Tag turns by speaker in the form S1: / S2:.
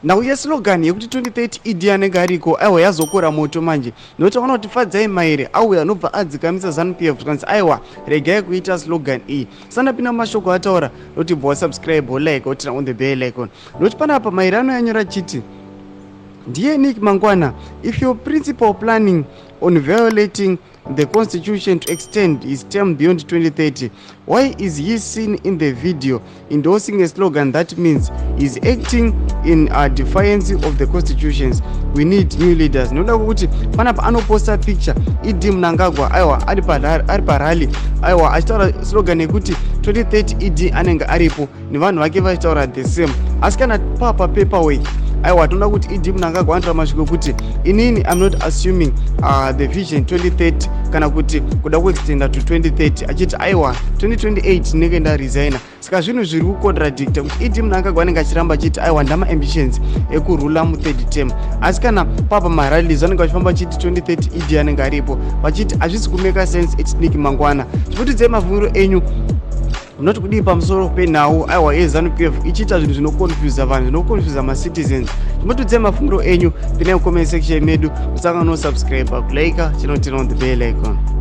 S1: nauya slogan yekuti 2030 idi anenge ariko aiwa yazokora moto manje nokuti vana kuti Fadzai Mahere auya anobva adzikamisa ZANU-PF tikanzi aiwa regai kuita slogan iyi sandapinda mashoko ataura nokuti bva subscribe like otina on the bell icon nokuti panapa Mahere anoyanyora chiti Dear Nick Mangwana, if your principal planning on violating the constitution to extend his term beyond 2030, why is he seen in the video endorsing a slogan that means he's acting in defiance of the constitutions? We need new leaders. Noda kuti panapa anoposta picture idi Mnangagwa aiwa ari parally aiwa achitaura slogan yekuti 2030 idi anenge aripo nevanhu vake vachitaura the same asi kana papa paperweight aiwa toda kuti idi Mnangagwa anotaura mashoko kuti inini I'm not assuming the vision 2030 kana kuti kuda kuextenda to 2030 achiti aiwa 2028 ndinenge ndaresigna saka zvinhu zviri kucontradicta kuti idi Mnangagwa anenge achiramba achiti aiwa ndama ambitions ekurula mu-third term asi kana papa marallies vanenge vachifamba achiti 2030 idi anenge aripo vachiti hazvisi kumeka sense its Nick Mangwana. Zviputidzei mafungiro enyu munoti kudii pamusoro penhau aiwa yeZANU-PF ichiita zvinhu zvinoconfusa vanhu zvinoconfusa macitizens. Zviputidzei mafungiro enyu pinai mucomment section medu musanga no subscribe kulike chinotina on the bell icon.